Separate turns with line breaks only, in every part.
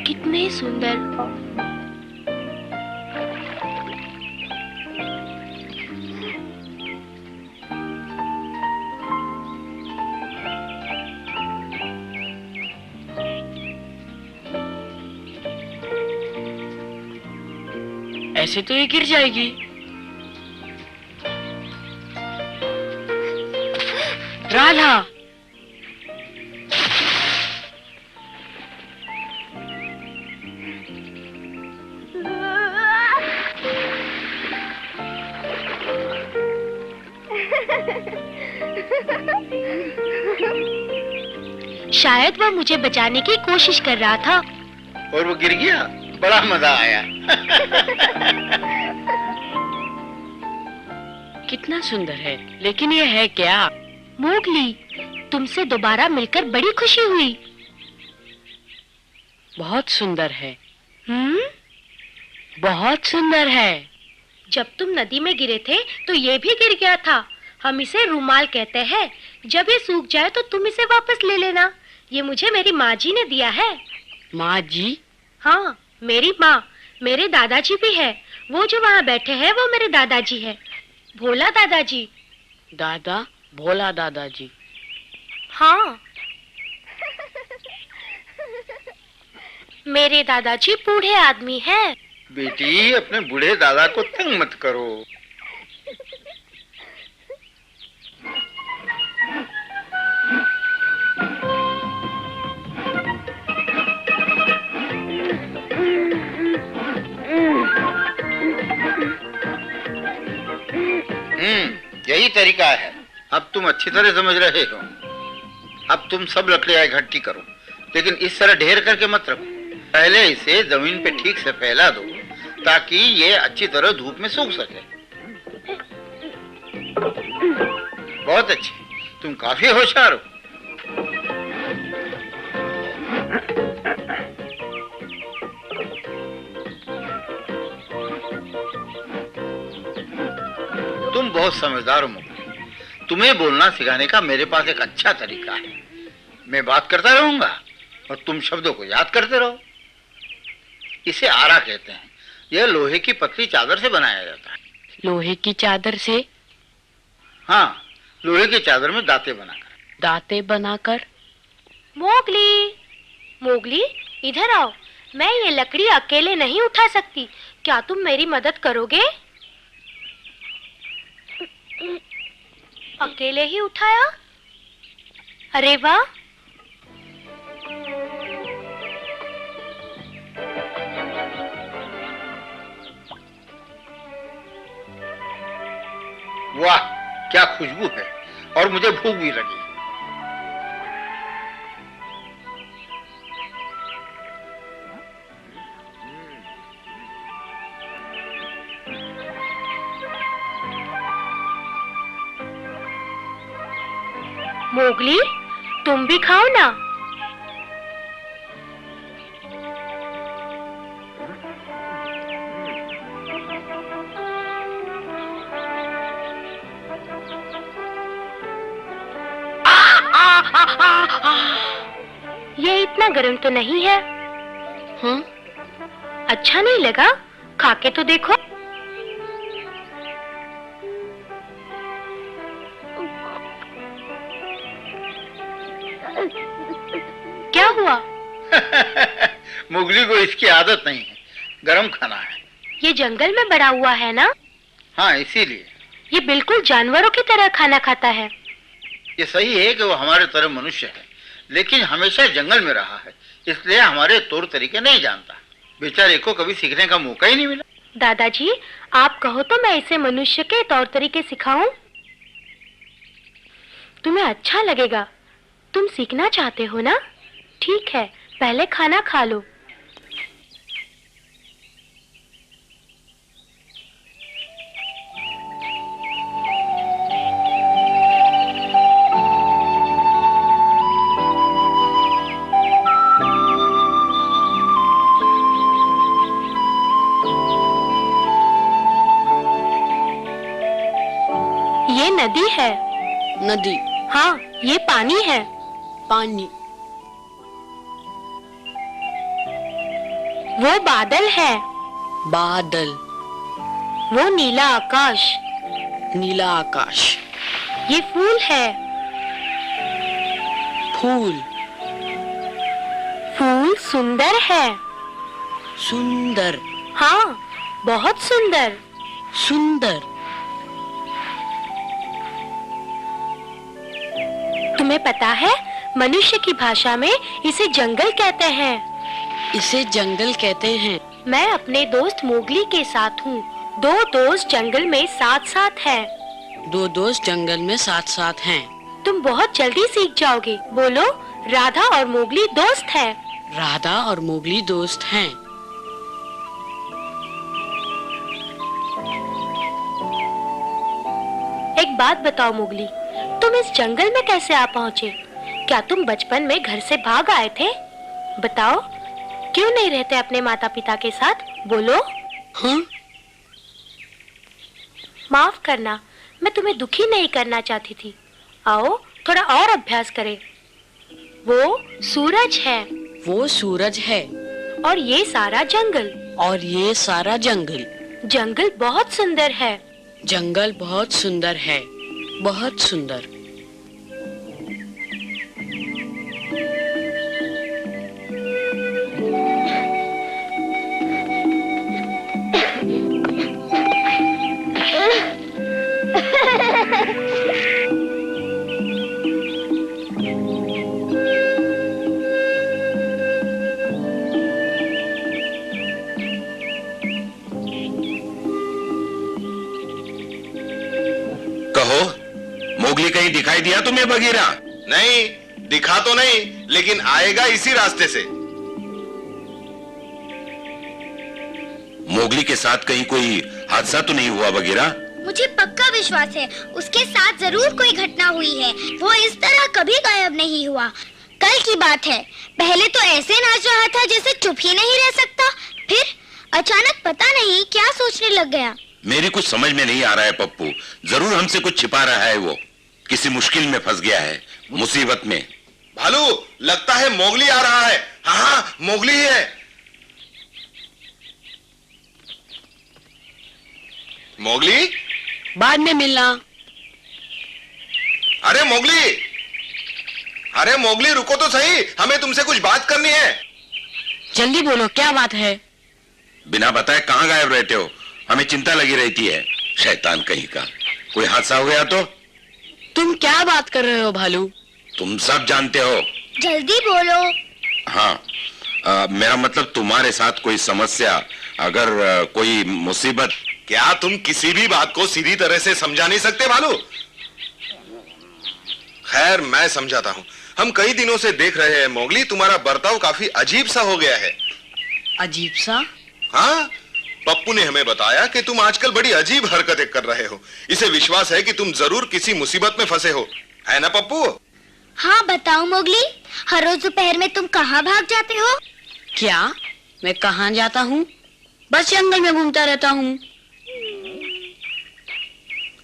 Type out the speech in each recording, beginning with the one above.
कितने सुंदर।
ऐसे तो ये गिर जाएगी। राधा,
शायद वह मुझे बचाने की कोशिश कर रहा था।
और वो गिर गया। बड़ा मजा आया।
कितना सुंदर है, लेकिन ये है क्या?
मोगली, तुमसे दोबारा मिलकर बड़ी खुशी हुई।
बहुत सुंदर है। बहुत सुंदर है।
जब तुम नदी में गिरे थे तो ये भी गिर गया था। हम इसे रूमाल कहते हैं। जब ये सूख जाए तो तुम इसे वापस ले लेना। ये मुझे मेरी माँ जी ने दिया है।
माँ जी?
हाँ, मेरी माँ। मेरे दादाजी भी है। वो जो वहाँ बैठे हैं वो मेरे दादाजी है। भोला दादाजी।
दादा, भोला दादाजी।
हाँ। मेरे दादाजी बूढ़े आदमी हैं।
बेटी, अपने बूढ़े दादा को तंग मत करो। यही तरीका है। अब तुम अच्छी तरह समझ रहे हो। अब तुम सब लकड़ियां इकट्ठी करो, लेकिन इस तरह ढेर करके मत रखो। पहले इसे जमीन पे ठीक से फैला दो ताकि ये अच्छी तरह धूप में सूख सके। बहुत अच्छी, तुम काफी होशियार हो। तुम बहुत समझदार हो मुगली। तुम्हें बोलना सिखाने का मेरे पास एक अच्छा तरीका है। मैं बात करता रहूंगा और तुम शब्दों को याद करते रहो। इसे आरा कहते हैं। यह लोहे की पतली चादर से बनाया जाता है।
लोहे की चादर से?
हाँ, लोहे की चादर में दांते बनाकर।
दांते बनाकर?
मोगली, मोगली, इधर आओ। मैं ये लकड़ी अकेले नहीं उठा सकती। क्या तुम मेरी मदद करोगे? अकेले ही उठाया? अरे वाह!
वाह, क्या खुशबू है। और मुझे भूख भी लगी।
मोगली, तुम भी खाओ ना। ये इतना गर्म तो नहीं है। अच्छा नहीं लगा? खा के तो देखो। क्या हुआ?
मुगली को इसकी आदत नहीं है। गरम खाना है।
ये जंगल में बड़ा हुआ है ना?
हाँ, इसीलिए।
ये बिल्कुल जानवरों की तरह खाना खाता है।
ये सही है कि वो हमारे तरह मनुष्य है, लेकिन हमेशा जंगल में रहा है, इसलिए हमारे तौर तरीके नहीं जानता। बेचारे को कभी सीखने का मौका ही नहीं मिला।
दादाजी, आप कहो तो मैं इसे मनुष्य के तौर तरीके सिखाऊं? तुम्हें अच्छा लगेगा। तुम सीखना चाहते हो ना? ठीक है, पहले खाना खा लो। ये नदी है।
नदी?
हाँ, ये पानी है।
पानी।
वो बादल है।
बादल।
वो नीला आकाश।
नीला आकाश।
ये फूल है।
फूल।
फूल सुंदर है।
सुंदर।
हाँ, बहुत सुंदर।
सुंदर।
तुम्हें पता है, मनुष्य की भाषा में इसे जंगल कहते हैं।
इसे जंगल कहते हैं।
मैं अपने दोस्त मोगली के साथ हूँ। 2 दोस्त जंगल में साथ साथ हैं।
2 दोस्त जंगल में साथ साथ हैं।
तुम बहुत जल्दी सीख जाओगे। बोलो, राधा और मोगली दोस्त हैं।
राधा और मोगली दोस्त हैं।
एक बात बताओ मोगली, तुम इस जंगल में कैसे आ पहुँचे? क्या तुम बचपन में घर से भाग आए थे? बताओ, क्यों नहीं रहते अपने माता पिता के साथ? बोलो।
हाँ?
माफ करना, मैं तुम्हें दुखी नहीं करना चाहती थी। आओ, थोड़ा और अभ्यास करें। वो सूरज है।
वो सूरज है।
और ये सारा जंगल।
और ये सारा जंगल।
जंगल बहुत सुंदर है।
जंगल बहुत सुंदर है। बहुत सुंदर।
मोगली कहीं दिखाई दिया तुम्हें बगीरा?
नहीं, दिखा तो नहीं, लेकिन आएगा इसी रास्ते से।
मोगली के साथ कहीं कोई हादसा तो नहीं हुआ बगीरा?
मुझे पक्का विश्वास है उसके साथ जरूर कोई घटना हुई है। वो इस तरह कभी गायब नहीं हुआ। कल की बात है, पहले तो ऐसे नाच रहा था जैसे चुप ही नहीं रह सकता, फिर अचानक पता नहीं क्या सोचने लग गया।
मेरी कुछ समझ में नहीं आ रहा है पप्पू। जरूर हमसे कुछ छिपा रहा है। वो किसी मुश्किल में फंस गया है, मुसीबत में।
भालू, लगता है मोगली आ रहा है। हाँ हाँ, मोगली ही है। मोगली,
बाद में मिलना।
अरे मोगली, अरे मोगली, रुको तो सही, हमें तुमसे कुछ बात करनी है।
जल्दी बोलो, क्या बात है?
बिना बताए कहाँ गायब रहते हो? हमें चिंता लगी रहती है। शैतान कहीं का। कोई हादसा हो गया तो?
तुम क्या बात कर रहे हो भालू?
तुम सब जानते हो।
जल्दी बोलो।
हाँ, मेरा मतलब तुम्हारे साथ कोई समस्या, अगर कोई मुसीबत।
क्या तुम किसी भी बात को सीधी तरह से समझा नहीं सकते भालू? खैर, मैं समझाता हूँ। हम कई दिनों से देख रहे हैं मोगली, तुम्हारा बर्ताव काफी अजीब सा हो गया है।
अजीब सा?
हाँ, पप्पू ने हमें बताया कि तुम आजकल बड़ी अजीब हरकतें कर रहे हो। इसे विश्वास है कि तुम जरूर किसी मुसीबत में फंसे हो, है ना पप्पू?
हाँ बताओ मोगली, हर रोज दोपहर में तुम कहाँ भाग जाते हो?
क्या? मैं कहाँ जाता हूँ? बस जंगल में घूमता रहता हूँ।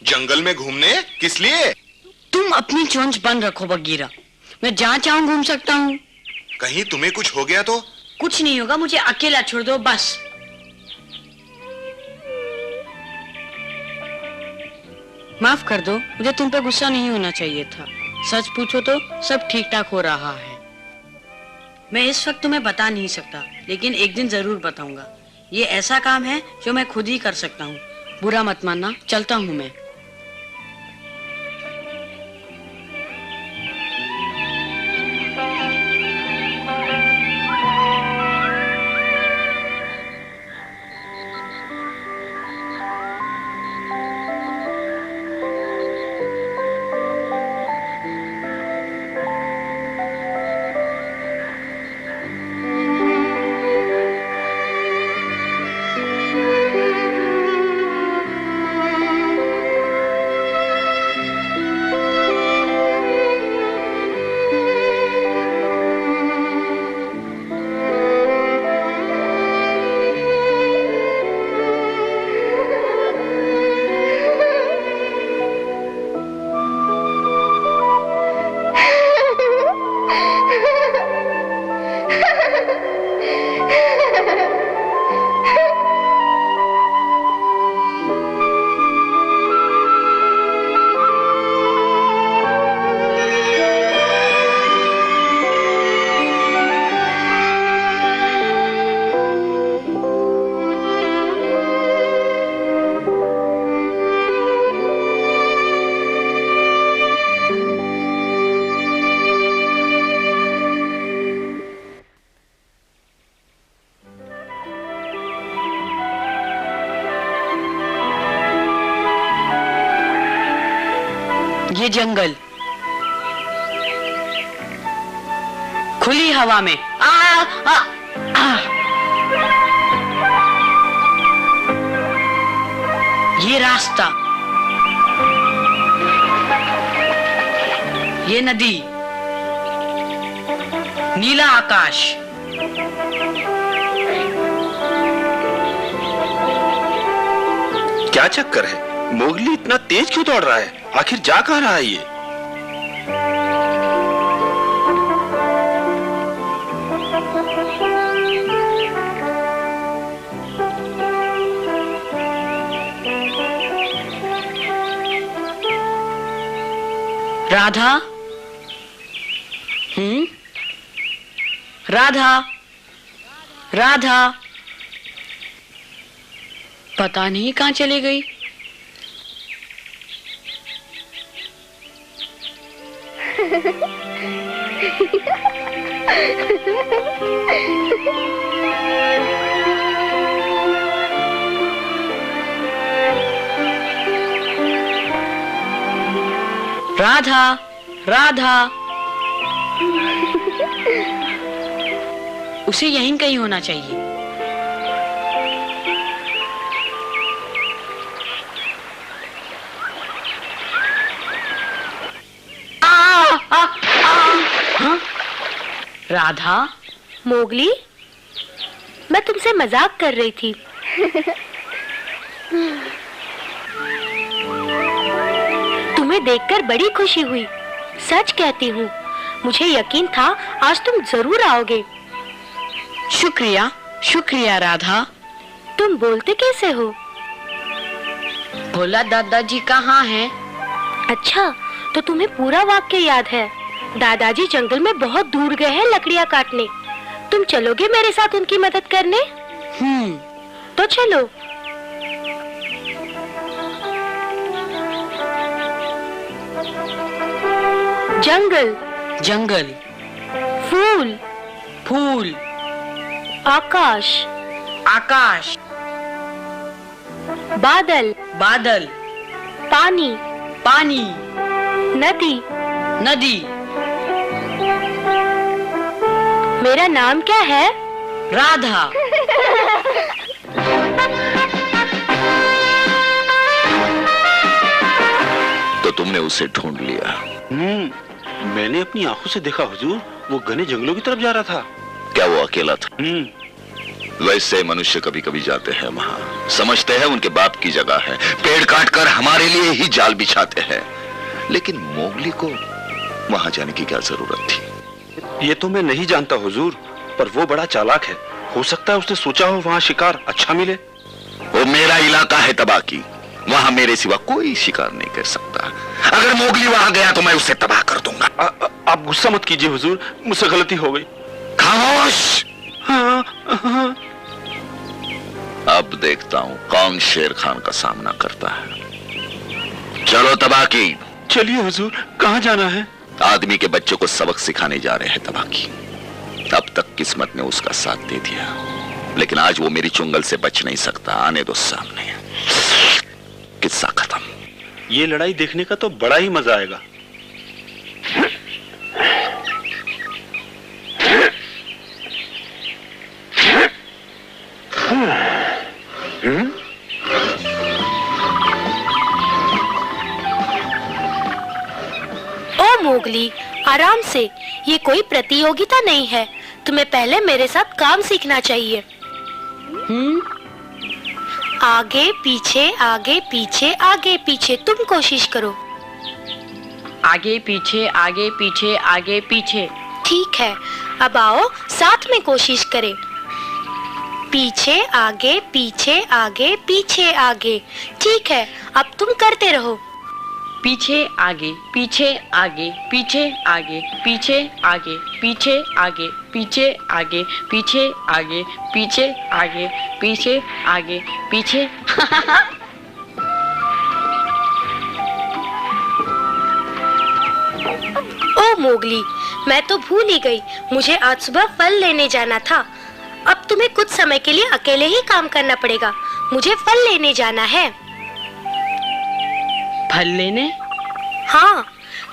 जंगल में घूमने किस लिए?
तुम अपनी चोंच बंद रखो बगीरा। मैं जहाँ चाहूँ घूम सकता हूँ।
कहीं तुम्हें कुछ हो गया तो?
कुछ नहीं होगा, मुझे अकेला छोड़ दो बस। माफ कर दो, मुझे तुम पे गुस्सा नहीं होना चाहिए था। सच पूछो तो सब ठीक ठाक हो रहा है। मैं इस वक्त तुम्हें बता नहीं सकता, लेकिन एक दिन जरूर बताऊंगा। ये ऐसा काम है जो मैं खुद ही कर सकता हूँ। बुरा मत मानना, चलता हूँ मैं। ये जंगल, खुली हवा में। ये रास्ता, ये नदी, नीला आकाश।
क्या चक्कर है? मोगली इतना तेज क्यों दौड़ रहा है? आखिर जा कहाँ रहा है ये?
राधा, राधा, राधा, पता नहीं कहाँ चली गई। राधा, राधा, उसे यहीं कहीं होना चाहिए। राधा,
मोगली, मैं तुमसे मजाक कर रही थी। तुम्हें देखकर बड़ी खुशी हुई, सच कहती हूँ। मुझे यकीन था आज तुम जरूर आओगे।
शुक्रिया, शुक्रिया राधा।
तुम बोलते कैसे हो?
भोला दादाजी कहाँ हैं?
अच्छा, तो तुम्हें पूरा वाक्य याद है। दादाजी जंगल में बहुत दूर गए हैं लकड़ियाँ काटने। तुम चलोगे मेरे साथ उनकी मदद करने? तो चलो। जंगल,
जंगल,
फूल,
फूल,
आकाश,
आकाश,
बादल,
बादल,
पानी,
पानी,
नदी।
नदी।
मेरा नाम क्या है?
राधा।
तो तुमने उसे ढूंढ लिया?
मैंने अपनी आंखों से देखा हुजूर, वो घने जंगलों की तरफ जा रहा था।
क्या वो अकेला था? वैसे मनुष्य कभी कभी जाते हैं वहां, समझते हैं उनके बाप की जगह है, पेड़ काटकर हमारे लिए ही जाल बिछाते हैं। लेकिन मोगली को वहां जाने की क्या जरूरत थी?
ये तो मैं नहीं जानता हुजूर, पर वो बड़ा चालाक है। हो सकता है उसने सोचा हो वहां शिकार अच्छा मिले।
वो मेरा इलाका है तबाकी, वहां मेरे सिवा कोई शिकार नहीं कर सकता। अगर मोगली वहां गया तो मैं उसे तबाह कर दूंगा।
आप गुस्सा मत कीजिए हुजूर, मुझसे गलती हो गई।
खामोश।
हाँ।
अब देखता हूं कौन शेर खान का सामना करता है। चलो तबाकी।
चलिए हुजूर, कहाँ जाना है?
आदमी के बच्चों को सबक सिखाने जा रहे हैं तबाकी। अब तक किस्मत ने उसका साथ दे दिया, लेकिन आज वो मेरी चुंगल से बच नहीं सकता। आने दो सामने। किस्सा खत्म।
ये लड़ाई देखने का तो बड़ा ही मजा आएगा।
ओ मोगली, आराम से, ये कोई प्रतियोगिता नहीं है। तुम्हें पहले मेरे साथ काम सीखना चाहिए। आगे पीछे, आगे पीछे, आगे पीछे। तुम कोशिश करो।
आगे पीछे, आगे पीछे, आगे पीछे।
ठीक है, अब आओ साथ में कोशिश करें। पीछे आगे, पीछे आगे, पीछे आगे। ठीक है, अब तुम करते रहो।
पीछे आगे, पीछे आगे, पीछे आगे, पीछे आगे, पीछे आगे, पीछे आगे, पीछे आगे, पीछे आगे, पीछे आगे, पीछे।
ओ मोगली, मैं तो भूल ही गई, मुझे आज सुबह फल लेने जाना था। अब तुम्हें कुछ समय के लिए अकेले ही काम करना पड़ेगा। मुझे फल लेने जाना है।
फल लेने?
हाँ,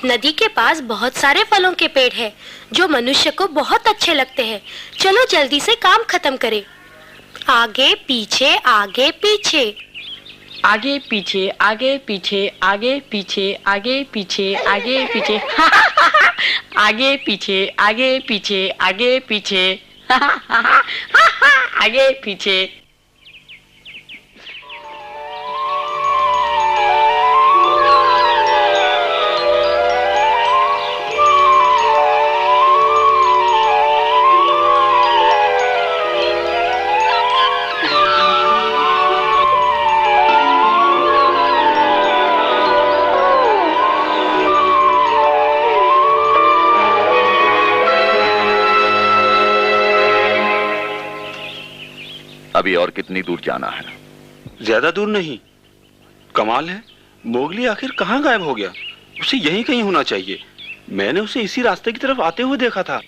नदी के पास बहुत सारे फलों के पेड़ हैं, जो मनुष्य को बहुत अच्छे लगते हैं। चलो जल्दी से काम खत्म करें। आगे पीछे आगे पीछे,
आगे पीछे आगे पीछे आगे पीछे आगे पीछे आगे पीछे आगे पीछे आगे पीछे आगे पीछे आगे पीछे।
अभी और कितनी दूर जाना है?
ज्यादा दूर नहीं। कमाल है, मोगली आखिर कहाँ गायब हो गया? उसे यहीं कहीं होना चाहिए। मैंने उसे इसी रास्ते की तरफ आते हुए देखा था।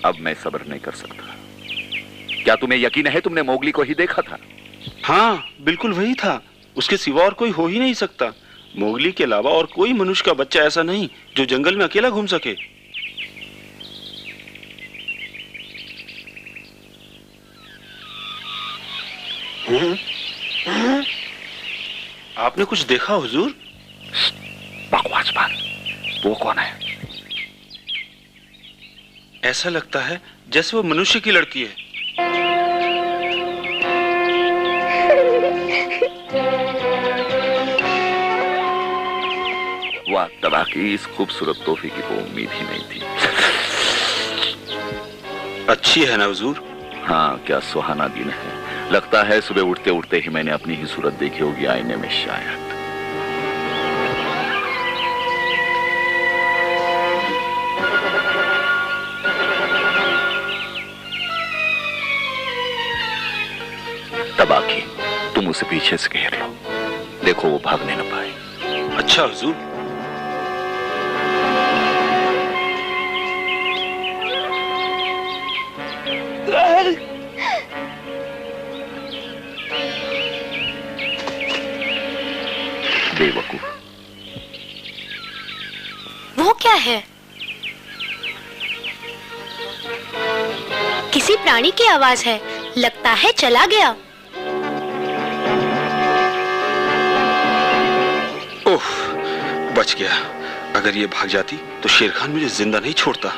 अब मैं सब्र नहीं कर सकता। क्या तुम्हें यकीन है तुमने मोगली को ही देखा था?
हाँ, बिल्कुल वही था। उसके सिवा और कोई हो ही नहीं सकता। मोगली के अलावा और कोई मनुष्य का बच्चा ऐसा नहीं जो जंगल में अकेला घूम सके। आपने कुछ देखा हुजूर?
बकवास बंद। वो कौन है?
ऐसा लगता है जैसे वो मनुष्य की लड़की है।
वाह, तबाह की इस खूबसूरत तोहफे की तो उम्मीद ही नहीं थी।
अच्छी है ना हुजूर?
हाँ, क्या सुहाना दिन है। लगता है सुबह उठते उठते ही मैंने अपनी ही सूरत देखी होगी आईने में शायद। तबाकी, तुम उसे पीछे से घेर लो। देखो वो भागने न पाए।
अच्छा हुजूर।
बेवकूफ।
वो क्या है? किसी प्राणी की आवाज है। लगता है चला गया।
ओह, बच गया। अगर ये भाग जाती तो शेर खान मुझे जिंदा नहीं छोड़ता।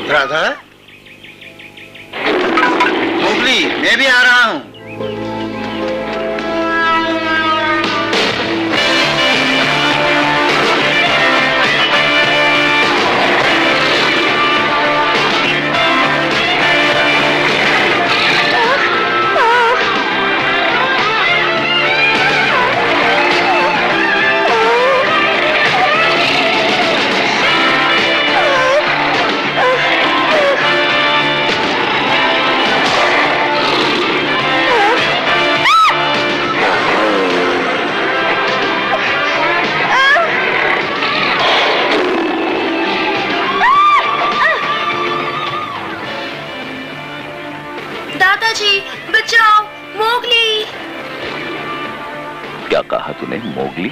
राधा, मोगली, मैं भी आ रहा हूँ।
दादाजी बचाओ, मोगली।
क्या कहा तूने? मोगली?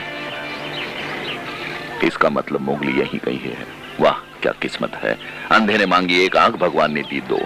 इसका मतलब मोगली यहीं कहीं है। वाह, क्या किस्मत है। अंधे ने मांगी एक आंख, भगवान ने दी दो।